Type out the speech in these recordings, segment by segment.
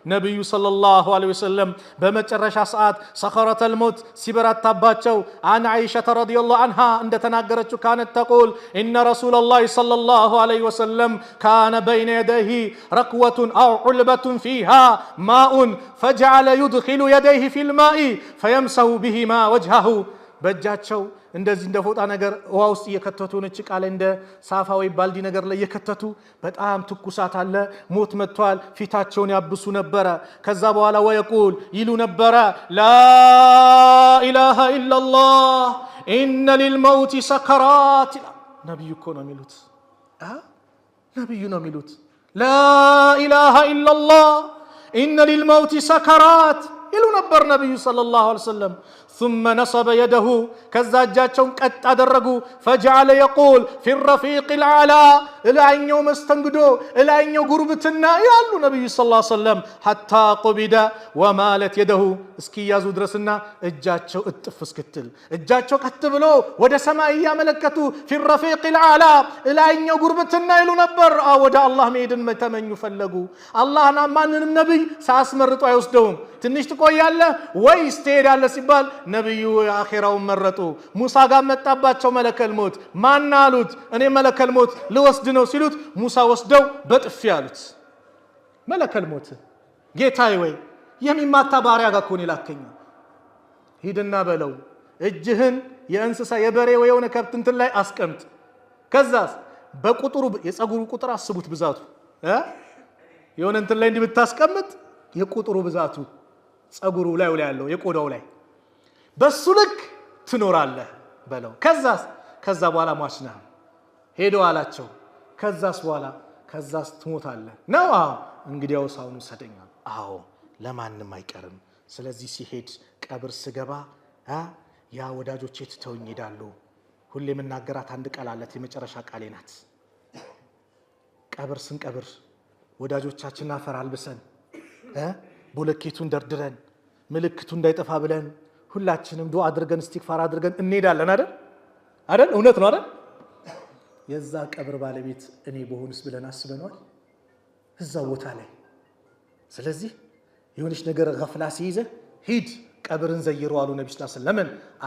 ነብዩ ሰለላሁ ዐለይሂ ወሰለም በመጨረሻ ሰዓት ሰኸረተል ሞት ሲበረታባቸው አን አይሻ ረዲየላሁ ዐንሃ እንደተናገረችው ካነት ተቁል ኢነ ረሱለላሂ ሰለላሁ ዐለይሂ ወሰለም ካነ በይነ የደይሂ ረክወቱን አው ዑልበቱን ፊሃ ማኡን ፈጀዐለ ዩድኺሉ የደይሂ ፊል ማኢ ፈየምሰሁ ቢሂማ ወጅሀሁ በእጃቸው እንደዚህ እንደ ፎጣ ነገር ውሃ ውስጥ እየከተቱ ነጭ ቃል እንደ ሳፋ ወይ ባልዲ ነገር ላይ እየከተቱ በጣም ትኩሳት አለ ሞት መጥቷል ፊታቸውን ያብሱ ነበረ ከዛ በኋላ ወይቁል ይሉ ነበረ ላ ኢላሃ ኢላላህ ኢነ ሊልመውት ሰከራት ነብዩ እኮ ነው የሚሉት ነብዩ ነው የሚሉት ላ ኢላሃ ኢላላህ ኢነ ሊልመውት ሰከራት ይሉ ነበር ነብዩ ሰለላሁ ዐለይሂ ወሰለም ثم نصب يده كزاجاچون قط ادرغو فجعل يقول في الرفيق العلى الاينو مستنغدو الاينو غربتنا يالو نبي صلى الله عليه وسلم حتى قبض ومالت يده اسكي يازو درسنا اجاچو اطف اسكتل اجاچو قط بلو ወደ ሰማይ ያመለከቱ في الرفيق العلى الاينو غربتنا ይሉ ነበር ወደ አላህ መሄድን ተመኙ ፈለጉ አላህና ማንንም ነብይ ሳስመርጡ አይወስደውም ትንሽ ትቆያለህ ወይስ ትሄዳለህ ሲባል ነብዩ አኺራው መረጡ ሙሳ ጋር መጣባቸው መለከል ሞት ማን አሉት እኔ መለከል ሞት ልወስድ ነው ሲሉት ሙሳ ወስደው በጥፍ ያሉት መለከል ሞት ጌታዬ ወይ የሚማታ ባሪያ ጋር ኮን ይላከኝ ሂድና በለው እጅህን የእንስሳ የበሬ ወይ የሆነ ከብት እንትን ላይ አስቀምጥ ከዛስ በቁጥሩ የፀጉሩ ቁጥር አስቡት ብዛቱ የሆነ እንትን ላይ እንዲብታስቀምጥ የቁጥሩ ብዛቱ ፀጉሩ ላይ ያለው የቆዳው ላይ በሱ ልክ ትኖራለህ በለው ከዛ በኋላ ማሽና ሄዶ አላቸው ከዛስ ትሞታለህ ነው እንግዲያው ሳውኑ ሰደኛ ለማንም አይቀርም ስለዚህ ሲሄድ ቀብር ስገባ ያ ወዳጆቼ ትተውኝ ይዳሉ ሁሌ መናገራት አንድ ቃል አለት የመጨረሻ ቃሌ ናት ቀብር ስንቀብር ወዳጆቻችንና አፈር አልብሰን ቦለኬቱን ደርድረን ምልክቱ እንዳይጠፋ ብለን ሁላችንም ዱዓ አድርገን ኢስቲግፋር አድርገን እንሄዳለን አይደል እውነት ነው አይደል የዛ ቀብር ባለቤት እኔ በሆንስ ብለን አስበናል እዛ ቦታ ላይ ስለዚህ የሆነች ነገር ገፍላ ሲይዘ ሂድ ቀብርን ዘይሩ አሉ ነብዩ ሰለላሁ ዐለይሂ ወሰለም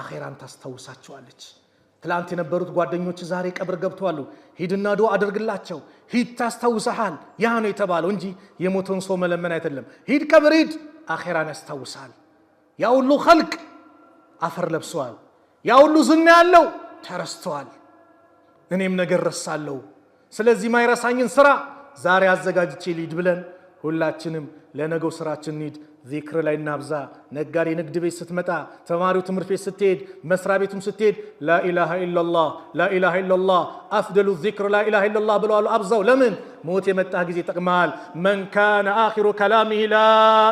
አኺራን ታስተውሳቸዋለች ትላንት የነበሩት ጓደኞች ዛሬ ቀብር ገብተዋል ሂድና ዱዓ አድርግላቸው ሂድ ታስተውሳሃል ያ ነው የተባለው እንጂ የሞተን ሰው መለመን አይደለም ሂድ ቀብር ሂድ አኺራን ያስተውሳል ያ ሁሉ ኸልቅ አፈር ለብሰዋል ያ ሁሉ ዝና ያለው ተረስተዋል እኔም ነገር ረሳለሁ ስለዚህ ማይረሳኝን ስራ ዛሬ አዘጋጅቼ ሊድ ብለን ሁላችንም ለነገው ስራችን ኒድ ዚክር ላይ እናብዛ ነጋዴ ንግድ ቤት ስትመጣ ተማሪው ትምህርት ቤት ስትሄድ መስሪያ ቤቱም ስትሄድ لا اله الا الله لا اله الا الله افضل الذكر لا اله الا الله ብለው አብዛው ለምን ሞት የመጣ ጊዜ ተቀማል من كان اخر كلامه لا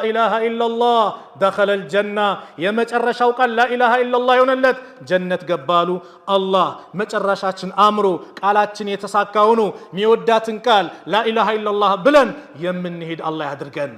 اله الا الله دخل الجنه የመጨረሻው ቃል لا اله الا الله ይሆነለት ጀነት ገባሉ አላህ መጨረሻችን አምሮ ቃላችን የተሳካው ነው የሚወዳትን ቃል لا اله الا الله ብለን የምንሄድ አላህ ያድርገን